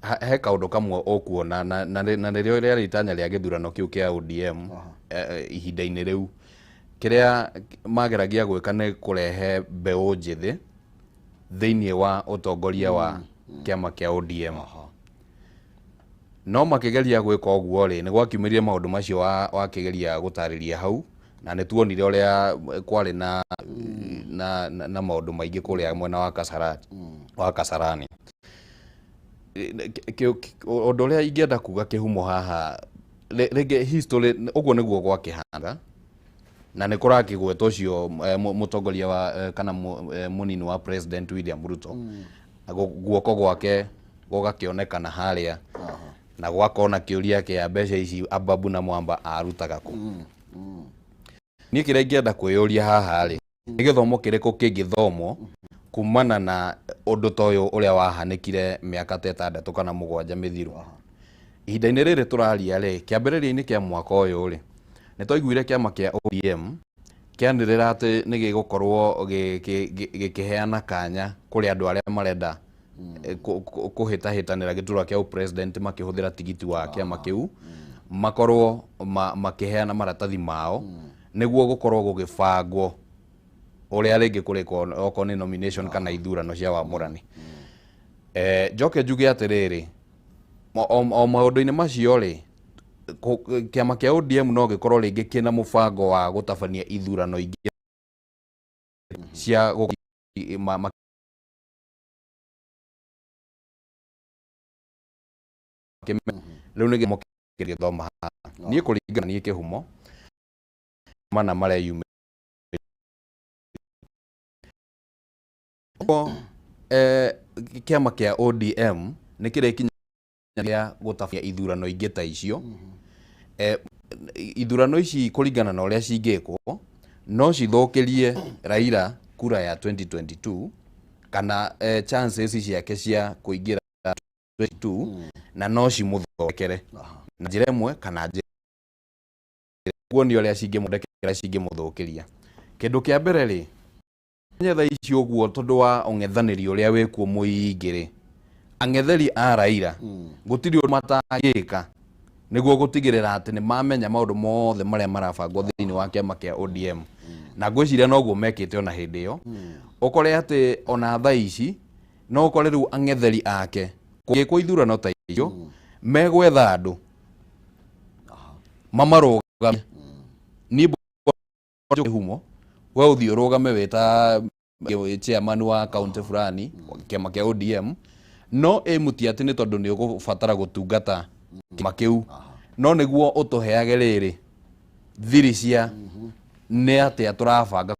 he kaundu kamwe okuona na rio ria ritanya ria githurano kiu kia ODM ihinda-ini riu kiria mageragia gwika ni kurehe mbeu njithi thiini wa utongoria wa kiama kia ODM. No makigeria gwika uguo ri ni gwakiumirie maundu macio wakigeria gutariria hau, na ni tuonire uria kwari na maundu maingi kuria mwena wa Kasarani. Undu uria ingienda kuga kihumo haha rege history uguo niguo gwakihanga, na ni kurakigweta ucio mutongoria wa kana munini wa President William Ruto guoko gwake gugakionekana haria na gwakona kiuria kia mbeca ici Ababu na Mwamba arutaga ku. Ni kiria ingienda kwiyuria haha ri ni githomo kiriku kingithomwo kumana na undu toyo uria wahanikire miaka 6 kana 7 mithiru. Ihinda-ini riri turaria ri kiambiriria-ini kia mwaka uyu ri ni twaiguire kiama kia ODM kianirira ati ni gigukorwo gikiheana kanya kuri andu aria marenda kuhitahitanira giturwa kia president makihuthira tigiti wa kiama kiu makorwo makiheana maratathi mao niguo gukorwo gugibangwo uria ringi kurikwo oko ni nomination kana ithurano cia wamurani. Njoke njuge atiriri o maundu-ini macio ri kiama kia ODM no gikorwo ringi kina mubango wa gutabania ithurano ingi cia riu ni githoma ni kuringana ni kihumo mana mareyumä kiama kia ODM ni kirekinya gia gutabania ithurano ingi ta icio. Ithurano ici kuringana na uria cingikwo no cithukirie Raila kura ya 2022 kana chances ciake cia kuingira 2022 na no cimuthokere na njira imwe kana njira kuoni uria cingimuthukiria. Kindu kia mbere ri nyetha ici uguo tondu wa ung'ethaniri uria wikuo muingi ri ang'etheri a Raila gutiri matagika niguo gutigirira ati ni mamenya maundu mothe maria marabangwo thiini wa kiama kia ODM na ngwiciria noguo mekite ona hindi iyo. Ukore ati ona thaa ici no ukore riu ang'etheri ake kugikwo ithurano ta icio megwetha andu mamarugame ni humo we uthii urugame wita chairman wa county fulani kiama kia ODM no emuti ati ni tondu ni ugubatara gutungata kiama kiu no niguo utuheage riri thiri cia ni ati turabanga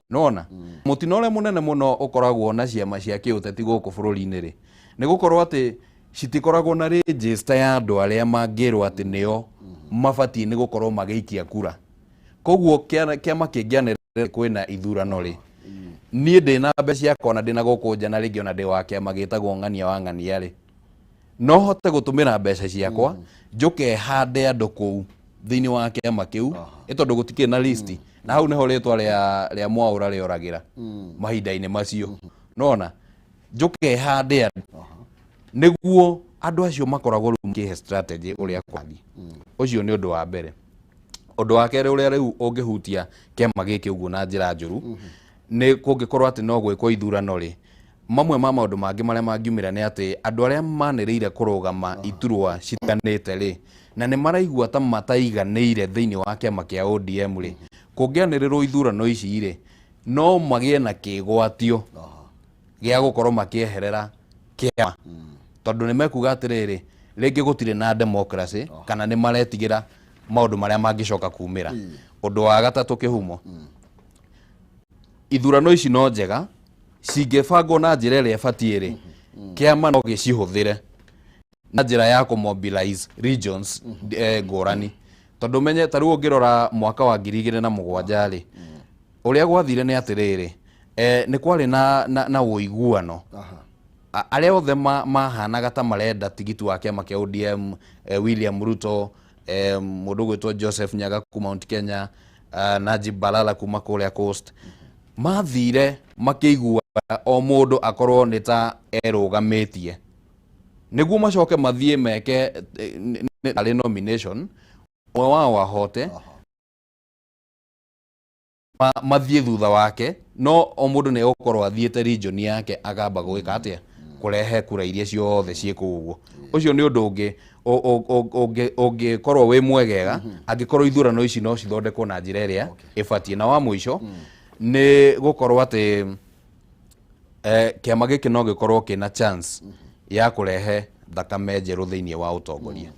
nona mutino uria munene muno ukoragwo na ciama cia kiuteti guku bururi-ini ri ni gukorwo ati citikoragwo na register ya andu aria mangirwo ati nio mabati ni gukorwo magiikia kura. Koguo kiama kingianirira kwina ithurano ri nie ndina mbeca ciakwa na ndina guku nja na ringi ona ndi wa kiama gitagwo ng'ania wa ng'ania ri no hote gutumira mbeca ciakwa njuke hande andu kuu thiini wa kiama kiu itondu gutikire na list na hau niho ritwa ria Mwaura rioragira mahinda-ini macio nona njuke hande andu niguo andu acio makoragwo rukihe strategy uria kwathi. Ucio ni undu wa mbere. Undu wa kere uria riu ungihutia kiama giki uguo na njira njuru ni kungikorwo ati no gwikwo ithurano ri mamwe ma maundu mangi maria mangiumira ni ati andu aria maniriire kurugama iturwa citiganite ri na ni maraigua ta mataiganiire thiini wa kiama kia ODM ri kungianirirwo ithurano ici ri no magie na kigwatio gia gukorwo makieherera kiama tondu ni mekuga atiriri ringi gutire na democracy kana ni maretigira maundu maria mangicoka kumira. Undu wa gatatu kihumo ithurano ici no njega cingibangwo na njira iria ibatie ri kiama no gicihuthire na njira ya kumobilize regions ngurani tondu menye ta riu ngirora mwaka wa 2007 ri uria gwathire ni atiriri ni kwari na uiguano aria othe mahanaga ta marenda tigiti wa kiama kia ODM William Ruto mundu gwitwo Joseph Nyaga kuma Mount Kenya Najib Balala kuma kuria Coast mathire makiigua o mundu akorwo ni ta erugamitie niguo macoke mathie meke ale nomination mwe wao ahote mathie thutha wake no o mundu ne gukorwo athiete region yake agamba gwika atia kurehe kura iria ciothe cieko uguo ucio ni undu ungi korwo wi mwegega angikorwo ithurano ici no cithondekwo na njira iria ibatie na wa mwisho ni gukorwo ati kiama giki no gikorwo kina chance ya kurehe thakame njeru thiini wa utongoria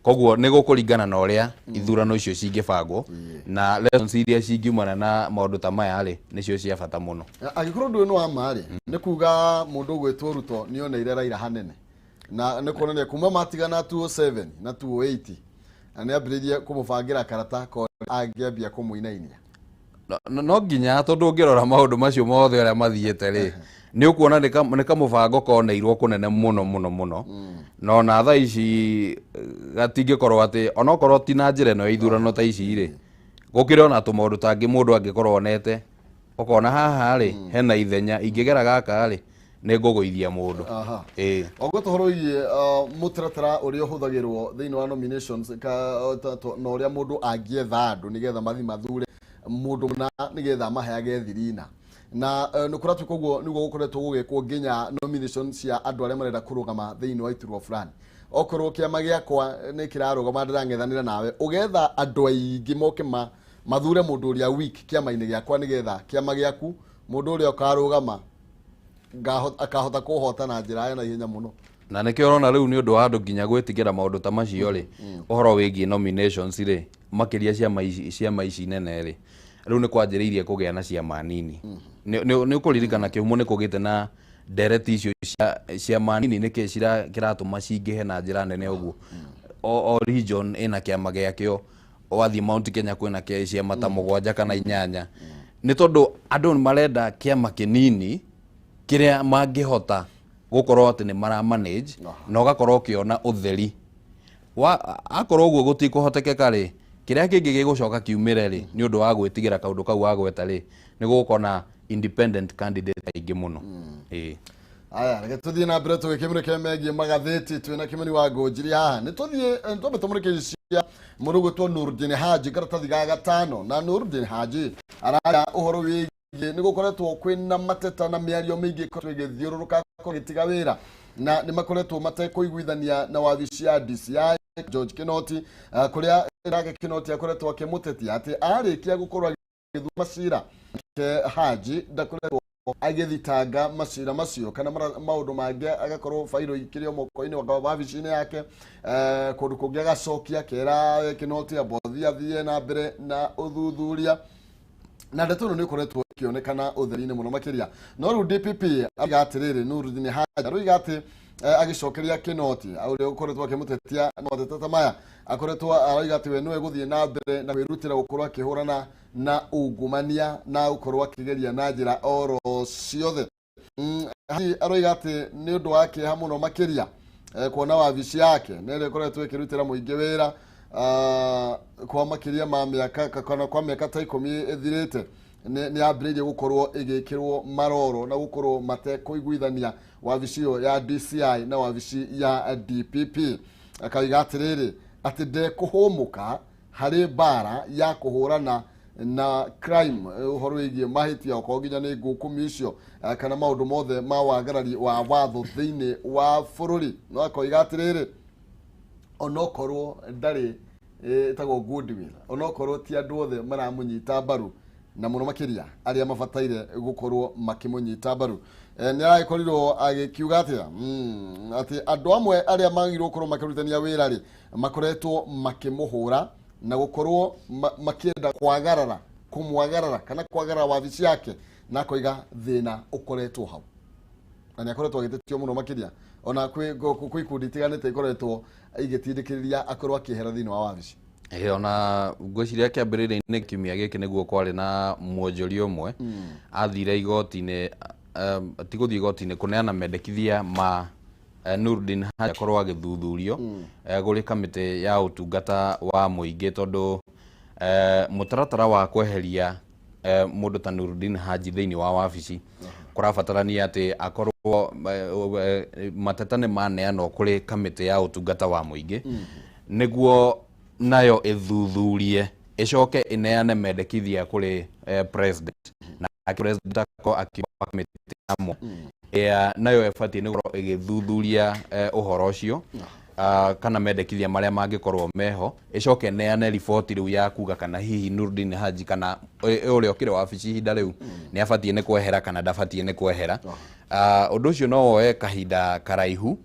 koguo ni gukuringana na uria ithurano icio cingibangwo na lessons iria cingiumana na maundu ta maya ri nicio cia bata muno agikorwo ndu no amari ni kuga mundu gwitwo Ruto ni oneire Raila hanene na ni kuonania kuma matigana 207 na 280 ani ambiririe kumubangira karata ko angiambia kumuinainia no nginya tondu ngirora maundu macio mothe aria mathiete ri ni ukuona ni kamubango koneirwo kunene muno no na tha ici gatingikorwo ati onokorwo ti na njira no ithurano ta ici ri gukire ona tumaundu tangi mundu angikorwo onete ukona haha ri hena ithenya ingigera gaka ri ni nguguithia mundu ogo tuhoroiye mutaratara uria huthagirwo thiini wa nominations no uria mundu angietha andu nigetha mathi mathure mundu na nigetha maheage thirina na nukuratu koguo niguo gukoretwo gugikwo nginya nominations cia andu aria marenda kurugama thiini wa iturwa fulani okorwo kiama giakwa ni kirarugama ndirang'ethanira nawe ugetha andu aingi moke mathure mundu uria weak kiama-ini giakwa nigetha kiama giaku mundu uria ukarugama akahota kuhota na njira na ihenya muno na nikio urona riu ni undu wa andu nginya gwitigira maundu ta macio ri uhoro wigie nominations ri makiria ciama ici nene ri riu ni kwanjiriirie kugia na ciama nini ni ukuririkana kihumo ni kugite na direct icio ciama nini niki kiratuma cingihe na njira nene uguo o region ina kiama giakio wathi Mount Kenya kwina ciama ta 7 kana 8 ni tondu andu marenda kiama kinini kiria mangihota gukorwo ati ni mara manage na ugakorwo kiona utheri akorwo uguo gutikuhotekeka ri kiria kingi gigucoka kiumire ri ni undu wa gwitigira kaundu kau wa gweta ri ni gukona independent candidate aingi muno aya reke tuthie na mbere tugikimure kemegie magatheti twina kimani wa Ngonjiri haha ni tuthie tumure cia murugutwo Nurdin Haji karatathi ga gatano na Nurdin Haji araya uhoro wi ni gukoretwo kwina mateta na miario mingi igithiururuka kugitiga wira na ni makoretwo matekuiguithania na wabici ya DCI George Kinoti kuria Irage Kinoti akoretwo akimutetia ati arikia gukorwa agithuma macira ke Haji ndakoretwo agithitanga macira macio kana maundu mangi agakorwo fairo ikirio moko-ini wa wabici-ini yake kundu kungi agacokia kera Kinoti abothi athie na mbere na uthuthuria na ndeto ni koretwo kionekana utheri-ini muno makiria no ru DPP agatiriri Nurdin Haji ruiga ati agicokeria Kinoti auria ukoretwo akimutetia no maya akoretwo araiga ati we niwe guthie na mbere na kwirutira gukorwo akihurana na ungumania na ukorwo akigeria na njira oro ciothe araiga ati ni undu wake ha muno makiria kuona wabici yake nere ikoretwo ikirutira muingi wira kwa makiria ma miaka kana kwa miaka ta 10 ithirite ni ambiririe gukorwo igikirwo maroro na gukorwo matekuiguithania wabici ya DCI na wabici ya DPP akaiga atiriri ati ndekuhumuka hari bara ya kuhurana na crime uhoro wigie mahitia uko nginya ni ngukumi icio kana maundu mothe ma wagarari wa watho thiini wa bururi no akoiga atiriri onokorwo ndari etago goodwill onokorwo ti andu othe maramunyita mbaru na muno makiria aria mabataire gukorwo makimunyita mbaru ni araikorirwo agikiuga atia ati andu amwe aria magirwo gukorwo makirutania wira ri makoretwo makimuhura na gukorwo makienda kwagarara kumwagarara kana kwagarara wabici yake na koiga thina ukoretwo hau na ni akoretwo agitetio muno makiria ona kwi kundi tiganite ikoretwo igitindikiriria akorwo akihera thiini wa wabici ona ngwiciria kiambiriria-ini kiumia giki niguo kwari na mwonjori umwe athire igoti-ini tiguthie igoti-ini kuneana mendekithia ma Nurdin Haji akorwo agithuthurio guri kamiti ya utungata wa muingi tondu mutaratara wa kweheria mundu ta Nurdin Haji thiini wa wabici kurabatarania ati akorwo mateta nĩ maneanwo kũrĩ kamĩtĩ ya ũtungata wa mũingĩ nĩguo nayo ĩthuthurie ĩcoke ĩneane mendekithia kũrĩ president na president akiuma kamĩtĩ yamo nayo ĩbatiĩ nĩ gũkorwo ĩgĩthuthuria ũhoro ũcio kana mendekithia marĩa mangĩkorwo meho ĩcoke neane riboti rĩu ya kuga kana hihi Nurdin Haji kana ũrĩa ũkĩrĩ wabici ihinda rĩu nĩ abatiĩ nĩ kwehera kana ndabatiĩ nĩ kwehera. Ũndũ ũcio no woe kahinda karaihu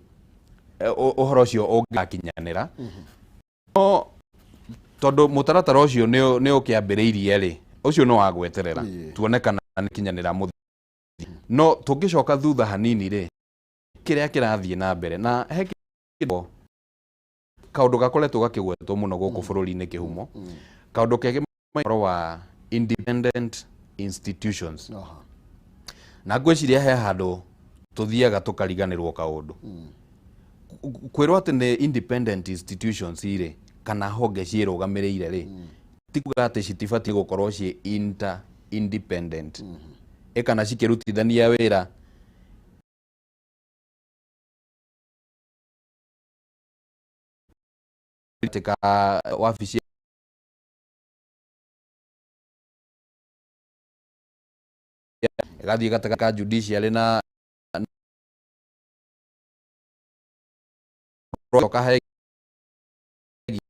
ũhoro ũcio ũngĩkinyanĩra no tondũ mũtaratara ũcio nĩ ũkĩambĩrĩirie rĩ ũcio no wagweterera tuone kana nĩ kinyanĩra mũthia no tũngĩcoka thutha hanini rĩ kĩrĩa kĩrathiĩ na mbere na he kaũndũ gakoretwo gakĩgwetwo mũno gũkũ bũrũri-inĩ kĩhumo kaũndũ kegĩ mũno wa independent institutions na ngwĩciria he handũ tũthiaga tũkariganĩrwo kaũndũ kwĩrwo atĩ nĩ independent institutions rĩ kana honge ciĩrũgamĩrĩire rĩ ti kuga atĩ citibatiĩ gũkorwo ciĩ independent kana cikĩrutithania wĩra tika wabici gathiĩ gatagatĩ ka judiciary na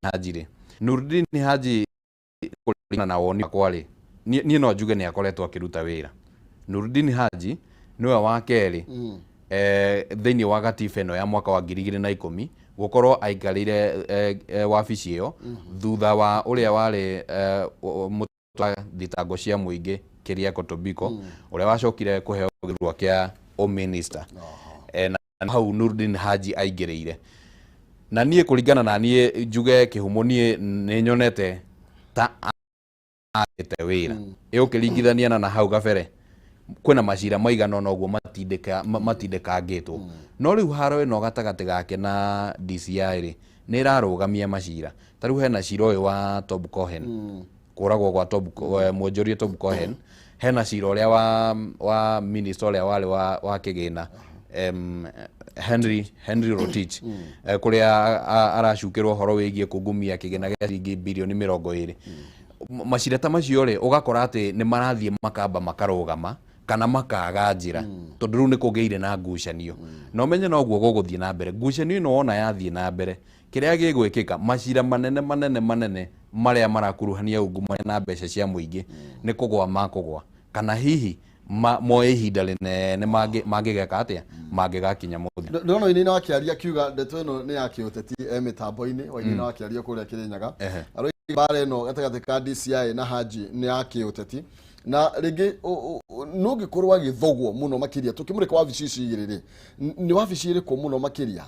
Haji Nurdin Haji kũringana na woni wakwa rĩ niĩ no njuge nĩ akoretwo akĩruta wĩra. Nurdin Haji nĩwe wa kerĩ thĩinĩ wa gatiba ĩno ya mwaka wa 2010 gũkorwo aikarĩire wabici ĩyo thutha wa ũrĩa warĩ mũtwa thitango cia mũingĩ Keriako Tobiko ũrĩa wacokire kũheo gĩthurwa kĩa minister na hau Nurdin Haji aingĩrĩire na niĩ kũringana na niĩ njuge kĩhumo niĩ nĩ nyonete ta aete wĩra ũkĩringithania na hau gabere kwĩna macira maigana na ũguo matindĩkangĩtwo no rĩu haro ĩno gatagatĩ gake na DCI rĩ nĩ ĩrarũgamia macira ta rĩu hena cira ũyũ wa Tob Cohen kũragwo gwa mwonjoria Tob Cohen hena cira ũrĩa wa minister ũrĩa warĩ wa kĩgĩna Henry Rotich kũrĩa aracukĩrwo ũhoro wĩgiĩ kungumia kĩgĩna gĩa ciringi birioni 20 macira ta macio rĩ ũgakora atĩ nĩ marathiĩ makamba makarũgama kana makaga njĩra tondũ rĩu nĩ kũgĩire na ngucanio no menye no guo gũgũthiĩ na mbere ngucanio ĩno wona yathiĩ na mbere kĩrĩa gĩgwĩkĩka macira manene marĩa marakuruhania ungumania na mbeca cia mũingĩ nĩ kũgwa makũgwa kana hihi moe ihinda rĩnene mangĩgeka atĩa mangĩgakinya mũthia. Ndona Wainaina wakĩaria akiuga ndeto ĩno nĩ ya kĩũteti mĩtambo-inĩ Wainaina wakĩaria kũrĩa Kĩrĩnyaga bara ĩno gatagatĩ ka DCI na Haji nĩ ya kĩũteti na rĩngĩ no ngĩkorwo agĩthogwo mũno makĩria tũkĩmũrĩka wabici ici igĩrĩ rĩ nĩ wabici ĩrĩkũ mũno makĩria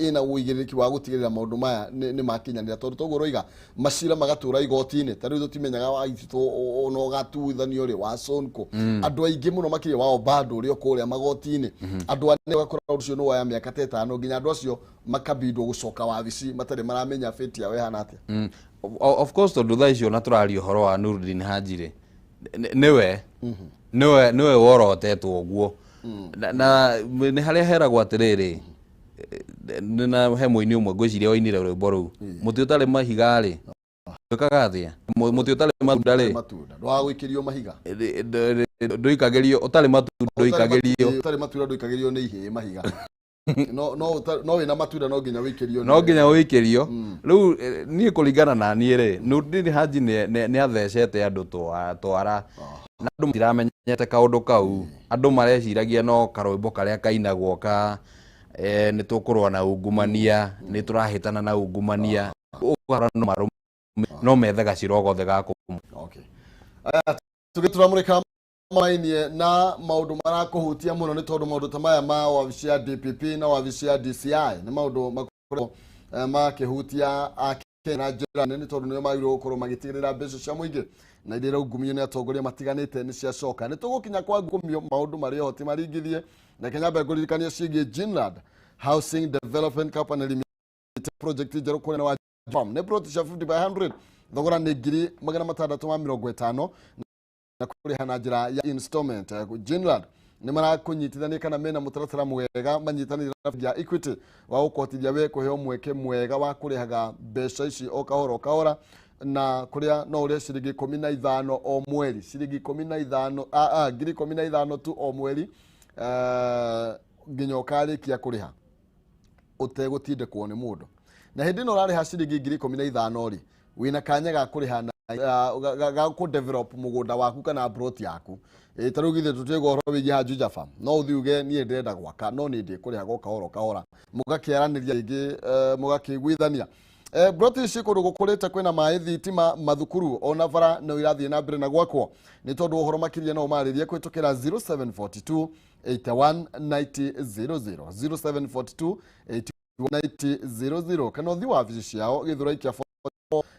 ĩna ũigĩrĩrĩki wa gũtigĩrĩra maũndũ maya nĩ makinyanĩra tondũ toguo roiga macira magatũra igoti-inĩ ta rĩu tũtimenyaga waithitwo ona ũgatuithanio rĩ wa Sonko andũ aingĩ mũno makĩria wa Obado ũrĩa kũrĩa magoti-inĩ andũ anene ũgakora ũndũ ũcio nĩ waya mĩaka 5 nginya andũ acio makabindwo gũcoka wabici matarĩ maramenya fate yao ĩhana atĩa. Of course tondũ thaa icio na tũraria ũhoro wa Nurdin Haji rĩ niwe worotetwo ũguo na nĩ harĩa heragwo atĩrĩrĩ na he mũini ũmwe ngwĩciria wainire rwĩmbo rũu mũtĩ ũtarĩ mahiga rĩ twĩkaga atĩa mũtĩ ũtarĩ matunda rĩ ndwagũikĩrio mahiga ndũikagĩrio ũtarĩ matunda ndũikagĩrio nĩ ihĩ mahiga no wĩna matunda no nginya wĩkĩrio rĩu niĩ kũringana na niĩ rĩ Nurdin Haji nĩ athecete andũ twara na andũ matiramenyete kaũndũ kau andũ mareciragia no karwĩmbo karĩa kainagwo nĩ tũkũrũa na ungumania nĩ tũrahĩtana na ungumania no methe gacirogothe gakũ tũgĩtũramũrĩka mainie na maũndũ marakũhutia mũno nĩ tondũ maũndũ ta maya ma wabici ya DPP na wabici ya DCI nĩ maũndũ makoragwo makĩhutia Akenya na njĩra nene tondũ nĩo magĩrĩirwo gũkorwo magĩtigĩrĩra mbeca cia mũingĩ na iria iraungumio nĩ atongoria matiganĩte nĩ ciacoka nĩ tũgũkinya kwa ngumio maũndũ marĩa hoti maringithie na Kenya mbere kũririkania ciĩgiĩ Jinlad Housing Development Company Limited project njerũ kũrĩa wa nĩ plot cia 50 by 100 thogora nĩ 650 na kũrĩha na njĩra ya installment. Jinlad nĩ marakunyitithania kana mena mũtaratara mwega manyitanĩire na Equity wa gũkotithia we kũheo mweke mwega wa kũrĩhaga mbeca ici o kahora na kũrĩa no ũrĩa ciringi 15 o mweri, ciringi 15 ngiri 15 tu o mweri nginya ũkarĩkia kũrĩha ũtegũtindĩkwo nĩ mũndũ. Na hĩndĩ ĩno ũrarĩha ciringi ngiri 15 rĩ, wĩna kanya ga kũrĩha ga ku-develop mũgũnda waku kana plot yaku. Ta rĩu githĩ tũtĩga ũhoro wĩgiĩ Juja Farm, no ũthiĩ uge niĩ ndĩrenda gwaka no nĩ ndĩkũrĩha o kahora mũgakĩaranĩria rĩngĩ mũgakĩiguithania. Plot ici kũndũ gũkũrĩte kwĩna maĩ, thitima, mathukuru ona bara no irathiĩ na mbere na gwakwo. Nĩ tondũ ũhoro makĩria no marĩrie kũhĩtũkĩra 0742 819000 0742 819000 kana ũthiĩ wabici ciao Gĩthũrai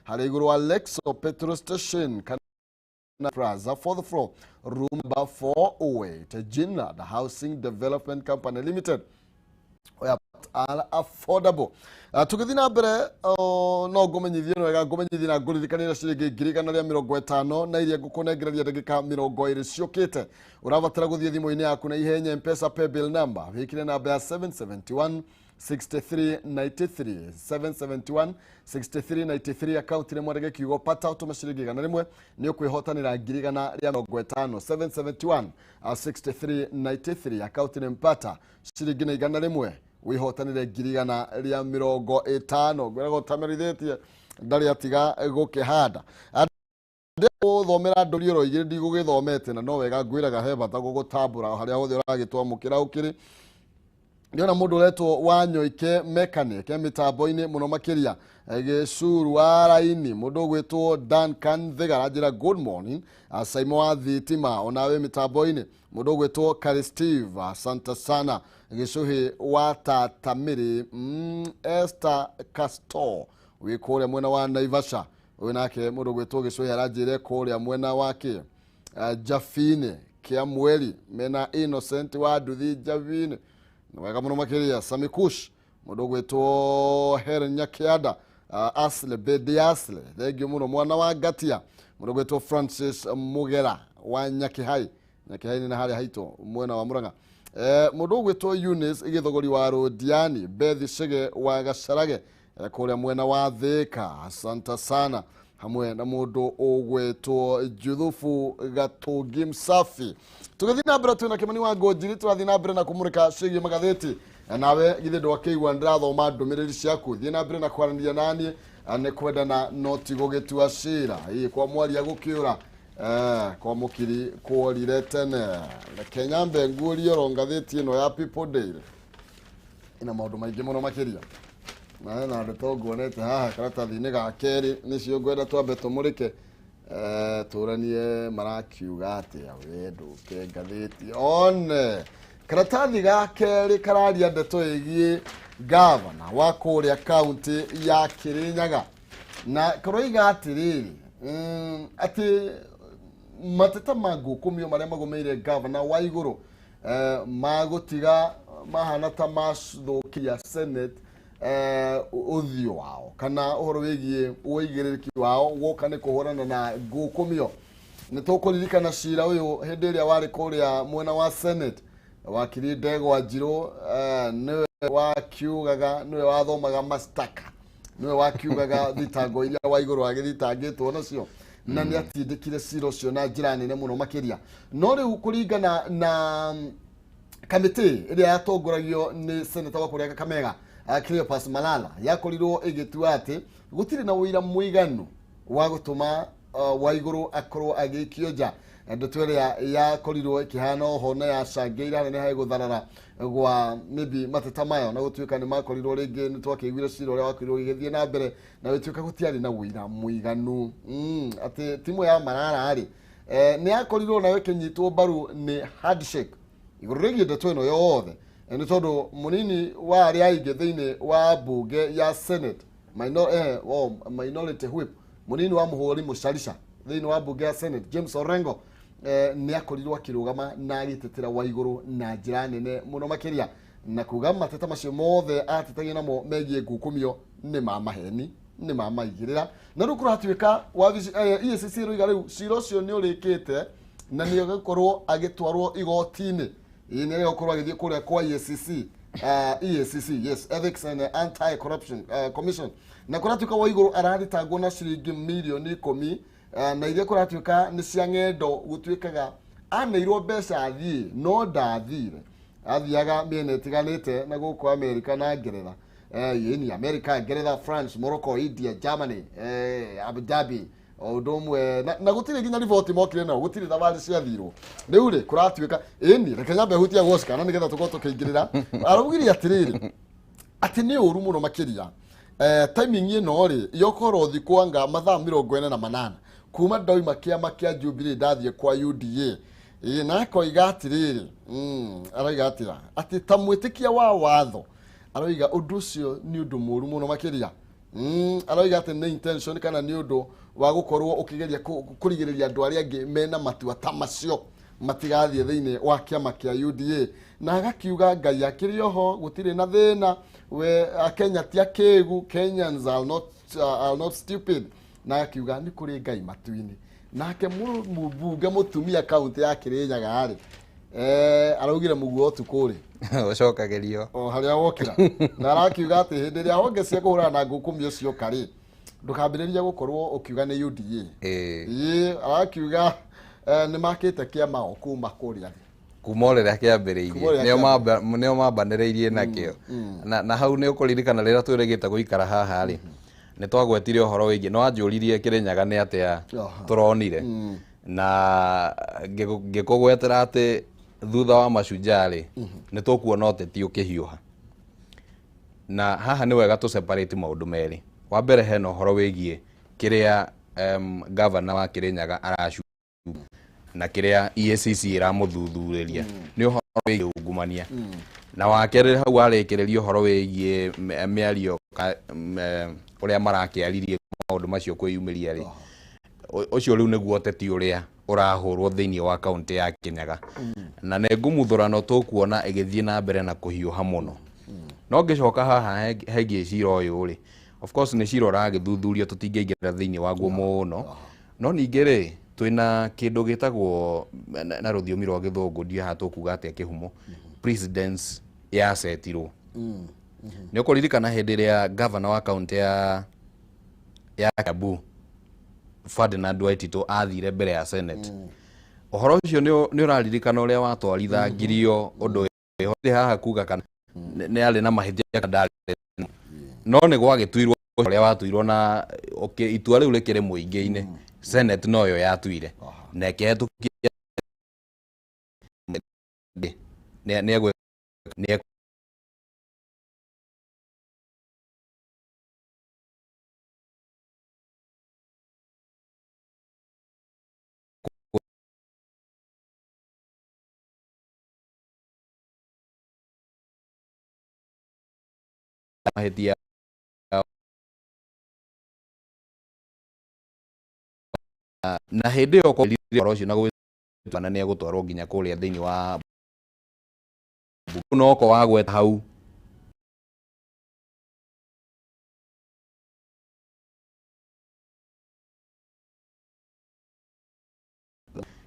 harĩ igũrũ wa Lexo Petrol Station kana Plaza 4th floor room number 408 Jinna the Housing Development Company Limited. Are affordable. Tugĩthiĩ na mbere no ngũmenyithie no wega ngũmenyithie na ngũririkanĩra ciringi 150 na iria ngũkũnengereria ndagĩka 20 ciũkĩte. Ũrabatara gũthiĩ thimũ-inĩ yaku na ihenya M-Pesa paybill number wĩkĩre namba ya 771 6393 771 6393 akaunti nĩ mwandĩke kiugo pata ũtũme ciringi 100 nĩ ũkwĩhotanĩra 150 771 6393 akaunti nĩ mpata ciringi 100 wihotanire 150 gwĩragwo tamerithĩtie ndarĩ atiga gũkĩhanda thomera ndũriũro igĩrĩ ndigũgĩthomete na no wega ngwĩraga he bata gũgũtambũra harĩa hothe ũragĩtwamũkĩra ũkĩrĩ. Ndiona mũndũ ũretwo Wanyoike mechanic mĩtambo-inĩ mũno makĩria Gĩcuru wa raini, mũndũ ũgwĩtwo Duncan Thigara njĩra good morning. Saimo wa thitima onawe mĩtambo-inĩ, mũndũ ũgwĩtwo Kari Steve asante sana. Gĩcũhĩ wa Tatamĩrĩ Esther Castor wĩ kũrĩa mwena wa Naivasha, ũyũ nake mũndũ ũgwĩtwo Gĩcũhĩ aranjĩre kũrĩa mwena wake Jafine kĩa mweri mena Innocent wa Nduthi Jafine wega mũno makĩria. Samikush mũndũ ũgwĩtwo Helen Nyakianda Asle Bedi Asle thengio mũno mwana wa Gatia, mũndũ ũgwĩtwo Francis Mugera wa Nyakihai nĩ na harĩa haitũ mwena wa Murang'a. Mũndũ ũgwĩtwo Eunice Gĩthogori wa Rodiani, Bethi Shige wa Gacarage kũrĩa mwena wa Thika asante sana, hamwe na mũndũ ũgwĩtwo Juthufu Gatũngi Msafi. Tũgĩthiĩ na mbere twĩna Kĩmani wa Ngũnjiri, tũrathiĩ na mbere na kũmũrĩka ciĩgiĩ magathĩti. Nawe githĩ ndwakĩigua ndĩrathoma ndũmĩrĩri ciaku, thiĩ na mbere na kwaranĩria naniĩ nĩ kwendana no ti gũgĩtua cira. Kwa mwaria gũkĩũra kwa mũkiri kũorire tene. Reke nyambe nguũrie oro ngathĩti ĩno ya People Daily ĩna maũndũ maingĩ mũno makĩria na andũ tũnguonete haha karatathi-inĩ ga kerĩ nĩcio ngwenda twambe tũmũrĩke tũranie marakiuga atĩa we ndũke ngathĩti one. Karatathi ga kerĩ kararia ndeto ĩgiĩ gavana wa kũrĩa kaunti ya Kĩrĩnyaga na karoiga atĩrĩrĩ atĩ mateta ma ngũkũmio marĩa magũmĩire gavana wa igũrũ magũtiga mahana ta mathũkia Senate ũthiũ wao kana ũhoro wĩgiĩ ũigĩrĩrĩki wao gũka nĩ kũhũrana na ngũkũmio. Nĩ tũkũririkana cira ũyũ hĩndĩ ĩrĩa warĩ kũrĩa mwena wa Senate, wakiri Ndegwa Njirũ nĩwe wakiugaga, nĩwe wathomaga mastaka, nĩwe wakiugaga thitango iria wa igũrũ agĩthitangĩtwo nacio na nĩ atindĩkire cira ũcio na njĩra nene mũno makĩria. No rĩu kũringana na kamĩtĩ ĩrĩa yatongoragio nĩ seneta wa kũrĩa Kakamega Cleophas Malala yakorirwo ĩgĩtua atĩ gũtirĩ na ũira mũiganu wa gũtũma wa igũrũ akorwo agĩikio nja. Ndeto ĩrĩa yakorirwo ĩkĩhana oho na yacangĩire hanene harĩ gũtharara gwa maybe mateta mayo na gũtuĩka nĩ makorirwo rĩngĩ nĩ twakĩiguire cira ũrĩa wakorirwo ũgĩgĩthiĩ na mbere na gũtuĩka gũtiarĩ na ũira mũiganu atĩ timu ya Malala rĩ nĩ yakorirwo nayo ĩkĩnyitwo mbaru nĩ handshake igũrũ rĩgiĩ ndeto ĩno yothe. Nĩ tondũ mũnini wa arĩa aingĩ thĩinĩ wa mbunge ya Senate minority whip, mũnini wa mũhũri Mũcharica thĩinĩ wa mbunge ya Senate James Orengo nĩ akorirwo akĩrũgama na agĩtetera wa igũrũ na njĩra nene mũno makĩria na kuga mateta macio mothe atetagia namo megiĩ ngũkũmio nĩ ma maheni, nĩ ma maigĩrĩra. Na rĩu kũratuĩka EACC rũiga rĩu cira ũcio nĩ ũrĩkĩte na nĩ ũgũkorwo agĩtwarwo igoti-inĩ ini ile okorwa githie kuria kwa EACC EACC, yes, Ethics and Anti-Corruption Commission, na kuratuika wa iguru arathitangwo na ciringi milioni 10 na iria kuratuika ni cia ng'endo gutuikaga aneirwo mbeca athie no ndathire athiaga miene tiganite na guku America na Ngeretha yeni America, Ngeretha, France, Morocco, India, Germany, Abu Dhabi odumwe na gutire ginya riboti mokire na gutire thabari cia thirwo riu ri kuratuika eni reke nyambe hutia Oscar na nigetha tuko tukiingirira arugiri atiriri ati ni uru muno makiria timing ino ri yokoro thikwanga mathaa 48 kuma ndoima kiama kia Jubilee ndathie kwa UDA na koiga atiriri araiga atira ati tamwitikia wa watho araiga undu ucio ni undu muru muno makiria araiga ati ni intention kana ni undu wa gukorwo ukigeria kurigiriria andu aria angi mena matua ta macio matigathie thiini wa kiama kia UDA na agakiuga ngai akirio ho gutire na thina we Kenya ti akigu, Kenyans are not stupid, na akiuga ni kuri ngai matuini nake mubunge mutumia kaunti ya Kirinyaga ari araugire muguo tukuri ucokagerio haria wokira na arakiuga ati hindi ria honge cia kuhura na ngukumi ucio kari ndukambiriria gukorwo ukiuga ni UDA arakiuga ni makite kiama okuma kuria kumorera kiambiriirie nio mambaniriirie nakio na hau ni ukuririkana rira twiregite guikara haha ri ni twagwetire uhoro wingi no anjuririe Kirinyaga ni atia turonire na ngikugwetera ati thutha wa Mashujaa ri ni tukuona uteti ukihiuha na haha ni wega tu separate maundu meri wa mbere hena uhoro wigie kiria governor wa Kirinyaga arashu na kiria EACC iramuthuthuria ni uhoro wigie ungumania na wakere hau arekererio uhoro wigie miario uria marakiaririe maundu macio kwiyumiria ri ucio riu niguo teti uria urahurwo thiini wa kaunti ya Kirinyaga na ne ngumuthurano tukuona igithie na mbere na kuhiuha muno no ngicoka haha hegie cira uyu ri of course ni cira uragithuthurio tutingeingira thiini waguo muno no ningi ri twina kindu gitagwo na ruthiomi rwa githungu ndia ha tukuga atia kihumo presidents ya setirwo ni ukuririkana hindi ria governor wa kaunti ya Kiambu Ferdinand Waititu athire mbere ya Senate uhoro ucio ni uraririkana uria watwarithangirio undu ri haha kuga kana ni ari na mahitia kadari no ni gwagituirwo uria watuirwo na itua riu rikire muingi-ini Senate no yo yatuire na ketukia ni mahitia na hindi yo ko ucio na gwitana ni egutwarwo nginya kuria thiini wa no ko wagweta hau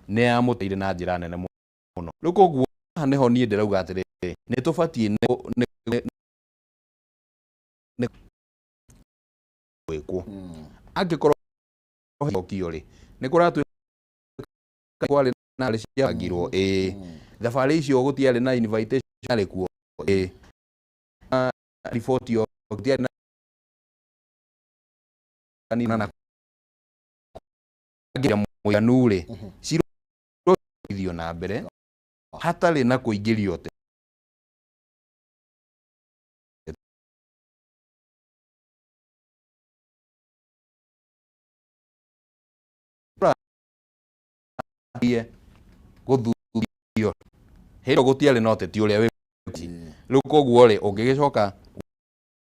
ne amutire na njira nene muno riu koguo niho nie ndirauga atiri ni tubatie ni gwikwo angikorwo okio ri ni kuratu kwari na ri ciagirwo thabari icio gutiari na invitation ari kuo report yo gutiari na ngira muyanu ri ciro ithio na mbere hatari na kuingirio te guthurio hero gutiari no teti uria wi riu koguo ri ungigicoka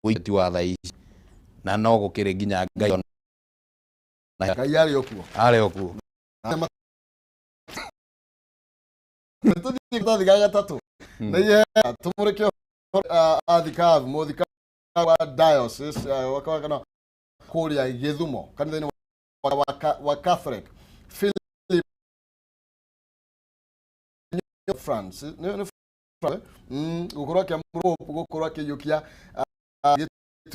witi wa thai na no gukiri nginya ngai na ngai ari okuo tuthi gaga tatu na ye tumurike athikavu muthika wa diocese wakana kuria Githumo kanitha wa Catholic Philip France gukorwo akiamũrwo gukorwo akĩiyũkia gĩtĩ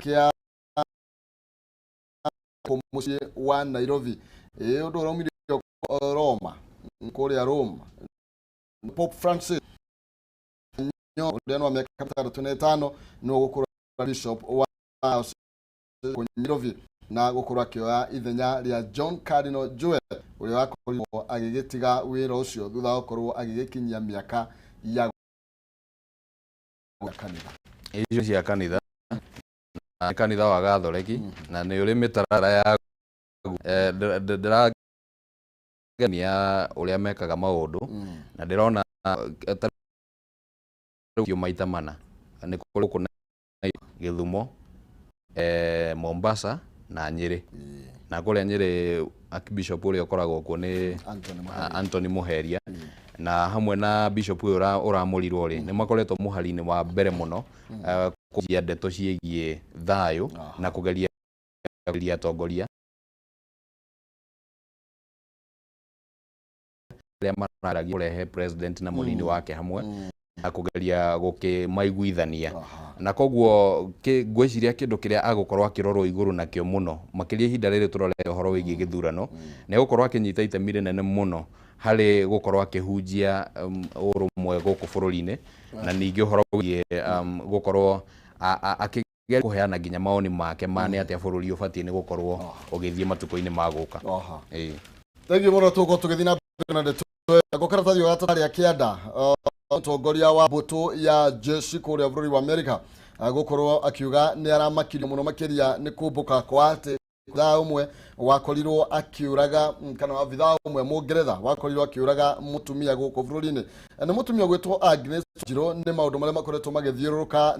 kĩa mũciĩ wa Nairobi. Ũndũ ũraumirio Roma, kũrĩa Roma. Pope Francis ũrĩa no mĩaka 65 no gũkorwo bishop wa Nairobi na gũkorwo akĩoya ithenya rĩa John Cardinal Joel ũrĩa wakorirwo agĩgĩtiga wĩra ũcio thutha wa gũkorwo agĩgĩkinyia mĩaka ya kanitha. Icio cia kanitha na kanitha wa Gathoreki na nĩ ũrĩ mĩtaratara ya ndĩragenia ũrĩa mekaga maũndũ na ndĩrona maita mana nĩ kũrĩ kuna Gĩthumo, Mombasa na Nyĩrĩ. Na kũrĩa Nyĩrĩ Archbishop ũrĩa ũkoragwo kuo nĩ Anthony Muheria na hamwe na bishop ũyũ ũramũrirwo rĩ nĩ makoretwo mũhari-inĩ wa mbere mũno kũjia ndeto ciĩgiĩ thayũ na kũgeria atongoria arĩa mararagia kũrehe president na mũnini wake hamwe na kũgeria gũkĩmaiguithania. Na koguo ngwĩciria kĩndũ kĩrĩa agũkorwo akĩrorwo igũrũ nakĩo mũno makĩria ihinda rĩrĩ tũrorete ũhoro wĩgiĩ gĩthurano nĩ gũkorwo akĩnyita itemi rĩnene mũno harĩ gũkorwo akĩhunjia ũrũmwe gũkũ bũrũri-inĩ na ningĩ ũhoro wĩgiĩ gũkorwo akĩgeria kũheana nginya mawoni make ma nĩ atĩa bũrũri ũbatiĩ nĩ gũkorwo ũgĩthiĩ matukũ-inĩ ma gũka. Thengiũ mũno tũgũkorwo tũgĩthiĩ na mbere na ndeto gũkaratathi wa gatatũ rĩa kĩanda mũtongoria wa mbũtũ ya jeshi kũrĩa bũrũri wa Amerika gũkorwo akiuga nĩ aramakirio mũno makĩria nĩ kũmbũka kwa atĩ obithaa ũmwe wakorirwo akiuraga kana obithaa ũmwe Mũngeretha wakorirwo akiuraga mũtumia gũkũ bũrũri-inĩ. Nĩ mũtumia gwĩtwo Agnes Njirũ. Nĩ maũndũ marĩa makoretwo magĩthiũrũrũka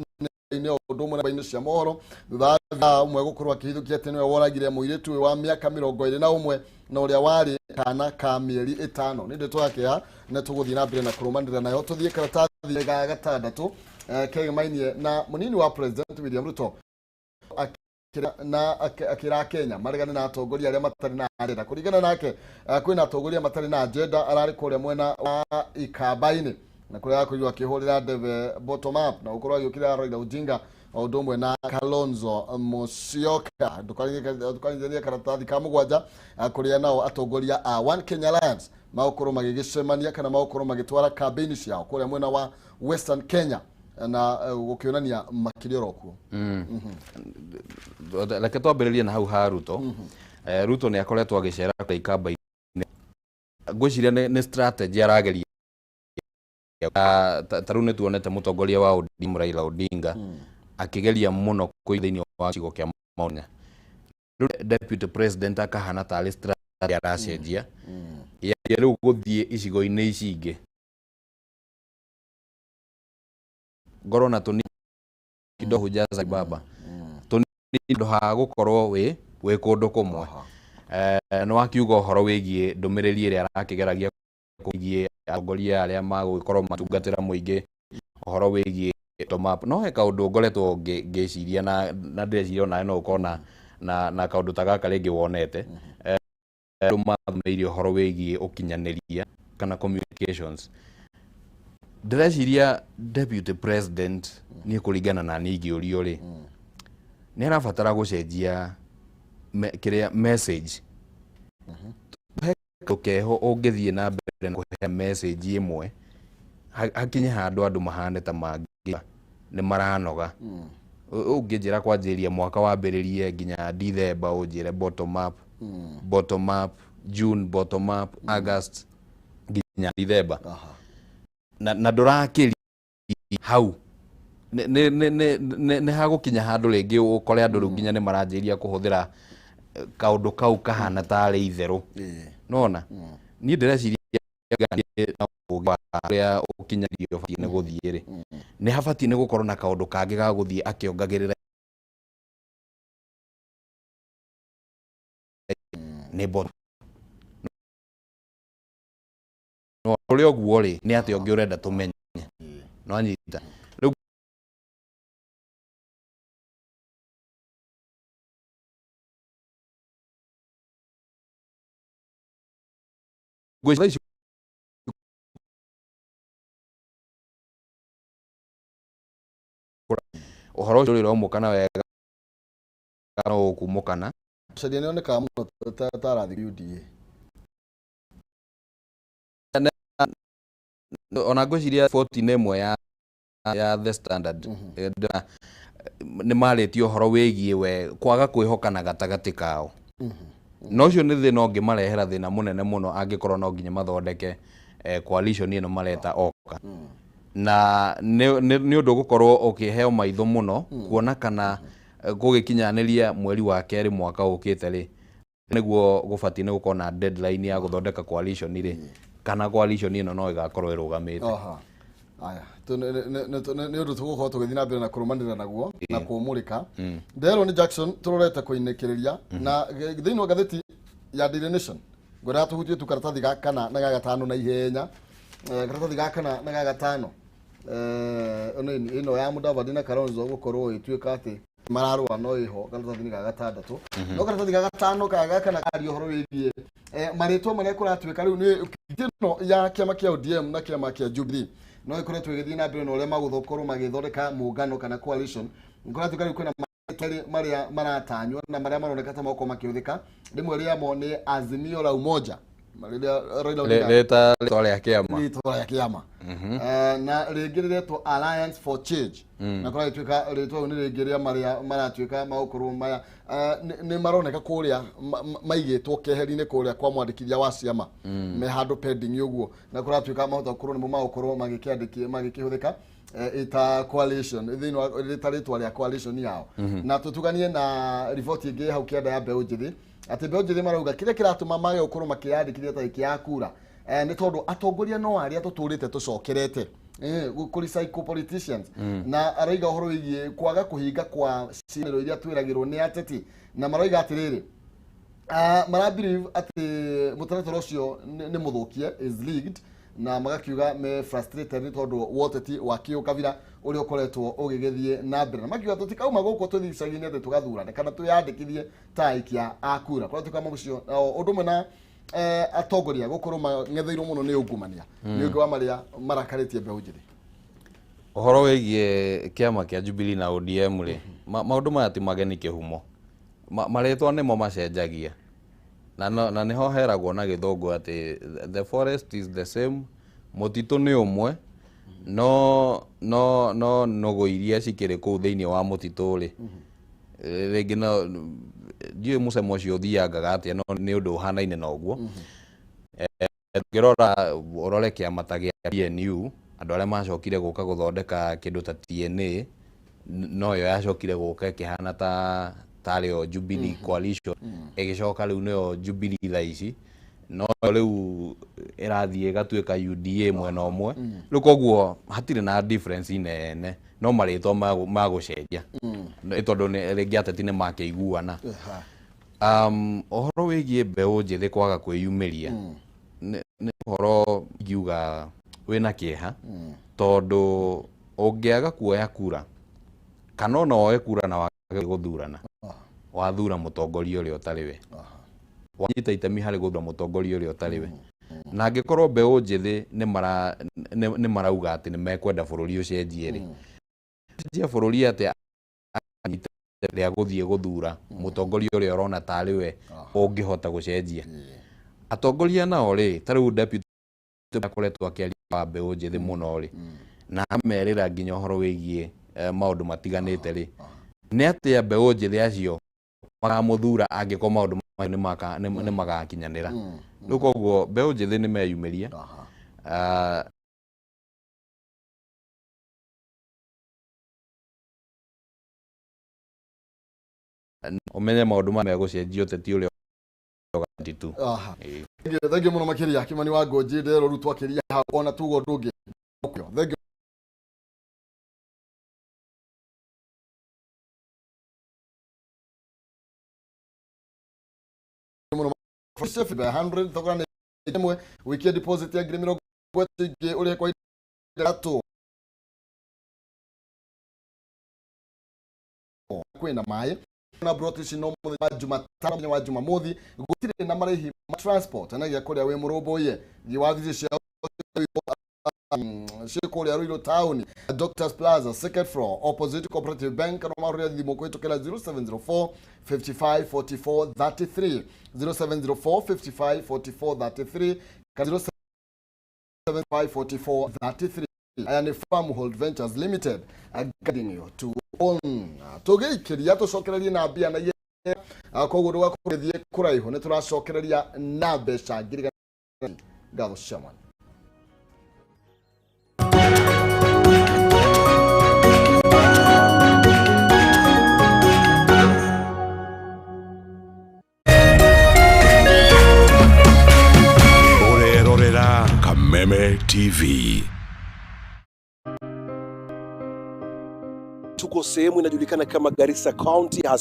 nĩ ũndũ ũmwe na cia mohoro thutha wa ũmwe gũkorwo akĩhithũkia atĩ nĩwe woragire mũirĩtu ũyũ wa mĩaka 21 na ũrĩa warĩ kana ka mĩeri 5. Nĩ ndeto yake ya na tũgũthiĩ na mbere na kũrũmanĩrĩra nayo. Tũthiĩ karatathi ga gatandatũ kegĩmainie na mũnini wa President William Ruto akĩra Kenya maregane na atongoria arĩa matarĩ na agenda. Kũringana nake kwĩna atongoria matarĩ na agenda ararĩ kũrĩa mwena wa Ikamba-inĩ na kũrĩa akorirwo akĩhũrĩra ndebe bottom up na gũkorwo agĩũkĩrĩra Raila Odinga o ũndũ ũmwe na Kalonzo Musyoka. Ndũkarinĩria karatathi ka mũgwanja kũrĩa nao atongoria a One Kenya Alliance magũkorwo magĩgĩcemania kana magũkorwo magĩtwara kambĩini ciao kũrĩa mwena wa Western Kenya na gũkĩonania makĩria orokuo. Reke twambĩrĩrie na hau ha Ruto. Ruto nĩ akoretwo agĩcera Ikamba-inĩ. Ngwĩciria nĩ strategy arageria. Tarĩu nĩ tuonete mũtongoria wa ODM Raila Odinga akĩgeria mũno thĩinĩ wa gĩcigo kĩa Mount Kenya. Deputy President akahana tarĩ strategy aracenjia ya rĩu gũthiĩ icigo-inĩ ici ingĩ. Ngoro na tũni kidogo hujaza baba tũni ha gũkorwo wĩ kũndũ kũmwe. Nĩ wakiuga ũhoro wĩgiĩ ndũmĩrĩri ĩrĩa arakĩgeragia kũgiĩ atongoria arĩa magũgĩkorwo matungatĩra mũingĩ ũhoro wĩgiĩ bottom up. No he kaũndũ ngoretwo ngĩciria na ndĩreciria onawe no ũkorwo na kaũndũ ta gaka rĩngĩ wonete. Andũ mathomeire ũhoro wĩgiĩ ũkinyanĩria kana communications. Ndĩreciria Deputy President nĩ kũringana na niĩ ingĩũrio rĩ nĩ arabatara gũcenjia kĩrĩa message. Keho ũngĩthiĩ na mbere na kũhe message ĩmwe hakinye handũ mahane ta mangĩ nĩ maranoga. Ũngĩnjĩra kwanjĩrĩria mwaka wambĩrĩrie nginya December ũnjĩre bottom up June bottom up August nginya December na ndũrakĩri hau nĩ hagũkinya handũ rĩngĩ ũkore andũ rĩu nginya nĩ maranjĩria kũhũthĩra kaũndũ kau kahana tarĩ itherũ. Nona niĩ ndĩreciria ũrĩa ũkinyanĩrio ũbatiĩ nĩ gũthiĩ rĩ nĩ habatiĩ nĩ gũkorwo na kaũndũ kangĩ ga gũthiĩ akĩongagĩrĩra nĩ bottom. No ũrĩa ũguo rĩ nĩ atĩ ũngĩ ũrenda tũmenye no anyita rĩu uhoro ucio riromukana wega no kumukana Shadia ne oneka muno tarathi UDA ona ngwiciria 14 ya The Standard nĩ marĩtie ũhoro wĩgiĩ we kwaga kwĩhokana gatagati kao no cio nĩ thĩna ũngĩ marehera thĩna mũnene mũno angĩkorwo no nginya mathondeke coalition ĩno mareta OKA na nĩ ũndũ gũkorwo ũkĩheo maitho mũno kuona kana gũgĩkinyanĩria mweri wa kerĩ mwaka ũkĩte rĩ nĩguo gũbatiĩ nĩ gũkorwo na deadline ya gũthondeka coalition rĩ kana coalition ĩno no ĩgakorwo ĩrũgamĩte. Aya nĩ ũndũ tũgũkorwo tũgĩthiĩ na mbere na kũrũmanĩrĩra naguo na kũmũrĩka. Nderwo nĩ Jackson tũrorete kũinĩkĩrĩria na thĩinĩ wa ngathĩti ya Daily Nation ngwĩra tũhutie tu karatathi ga kana na ga gatano na ihenya karatathi ga kana na ga gatano ĩno ya Mudavadi na Kalonzo gũkorwo ĩtuĩka atĩ mararũa no iho karatathi ga gatandatũ no karatathi ga gatano kaga kana kari ũhoro wĩgiĩ marĩtwa marĩa kũratuĩka rĩu nĩ ĩno ya kĩama kĩa ODM na kĩama kĩa Jubilee no ikoretwo igĩthiĩ na mbere na ũrĩa magũthũkorwo magĩthondeka muungano kana coalition ikoretwo kari kwĩna marĩa maratanywo na marĩa maroneka ta moko makĩhũthĩka rĩmwe rĩamo nĩ Azimio la Umoja leta rĩa kĩama na rĩngĩ rĩretwo Alliance for Change na kũratuĩka rĩtwa nĩ rĩngĩ rĩa marĩa maratuĩka magũkorwo maya nĩ maroneka kũrĩa maigĩtwo keheri-inĩ kũrĩa kwa mwandĩkithia wa ciama me handũ pending ũguo na kũratuĩka mahota gũkorwo nĩmo magũkorwo magĩkĩhũthĩka ita coalition thĩinĩ wa rĩtwa rĩa coalition yao na tũtuganie na riboti ĩngĩ hau kĩanda ya mbeũ njĩthĩ atĩ mbeũ njĩthĩ marauga kĩrĩa kĩratũma mage gũkorwo makĩyandĩkithia tarĩki ya kura nĩ tondũ atongoria no arĩa tũtũrĩte tũcokerete kũrĩ psycho politicians na arauga ũhoro wĩgiĩ kwaga kũhinga kwa ciĩranĩro iria twĩragĩrwo nĩ ateti na marauga atĩrĩrĩ marabelieve atĩ mũtaratara ũcio nĩ mũthũkie is leaked na magakiuga me frustrated nĩ tondũ woteti wa kĩũkabira ũrĩa ũkoretwo ũgĩgĩthiĩ na mbere na makiuga tũtikauma gũkũ tũthiĩ icagi-inĩ atĩ tũgathurane kana twĩyandĩkithie ta aikia a kura kũrĩa tũkama mũcio ũndũ ũmwe na atongoria gũkorwo mang'etheirwo mũno nĩ ungumania nĩ ũngĩ wa marĩa marakarĩtie mbeũ njĩthĩ. Ũhoro wĩgiĩ kĩama kĩa Jubilee na ODM rĩ maũndũ maya ti mageni kĩhumo marĩtwa nĩmo macenjagia na nĩho heragwo na gĩthũngũ atĩ the forest is the same mũtitũ nĩ ũmwe no nũgũ iria cikĩrĩ kũu thĩinĩ wa mũtitũ rĩ rĩngĩ no ndiũĩ mũcemo ũcio ũthiangaga atĩa no nĩ ũndũ ũhanaine na ũguo ngĩrora ũrore kĩama ta gĩa PNU andũ arĩa macokire gũka gũthondeka kĩndũ ta TNA no yo yacokire gũka ĩkĩhana tarĩo Jubilee coalition ĩgĩcoka rĩu nĩyo Jubilee thaa ici no rĩu ĩrathiĩ ĩgatuĩka UDA mwena ũmwe rĩu koguo hatirĩ na difference nene no marĩtwa magũcenjia tondũ rĩngĩ ateti nĩ makĩiguana. Ũhoro wĩgiĩ mbeũ njĩthĩ kwaga kwĩyumĩria nĩ ũhoro ngiuga wĩna kĩeha tondũ ũngĩaga kuoya kura kana ona woe kura na wage gũthurana wathura mũtongoria ũrĩa ũtarĩ we wanyita itemi harĩ gũthura mũtongoria ũrĩa ũtarĩ we na angĩkorwo mbeũ njĩthĩ nĩ marauga atĩ nĩ mekwenda bũrũri ũcenjie rĩ cenjia bũrũri atĩ rĩa gũthiĩ gũthura mũtongoria ũrĩa ũrona tarĩ we ũngĩhota gũcenjia atongoria nao rĩ ta rĩu deputy akoretwo akĩaria wa mbeũ njĩthĩ mũno rĩ na amerĩra nginya ũhoro wĩgiĩ maũndũ matiganĩte rĩ nĩ atĩ mbeũ njĩthĩ acio makamũthura angĩkorwo maũndũ nĩ magakinyanĩra rĩu koguo mbeũ njĩthĩ nĩ meyumĩrie umenye maũndũ maya megũcenjia ũteti ũrĩa tu. Thengio mũno makĩria Kimani wa Ngoji ndero rutwa kĩria ona tugo ndũngĩ thengio mũno 100 thogora nĩ wiki deposit ya ngiri 20 ũrĩa kwa gatũ kwĩna maĩ na brotici no Jumatano wa Jumamothi gũtirĩ na marĩhi ma transport na gĩa kũrĩa wĩ mũrũmbũye gĩwathithia Shekoli ya Ruiru Town, Doctors Plaza, second floor, opposite Cooperative Bank, na maruya dhimoko itokela 0704 55 44 33, 0704 55 44 33, 0755 44 33. And Farmhold Ventures Limited guiding you to own. Toge kiria to shokereria na bia na ye akoguru wa kurithie kuraihu ne turacokereria na beca ngiriga gatho shaman. Orerorera Kameme TV. Tuko sehemu inajulikana kama Garissa County.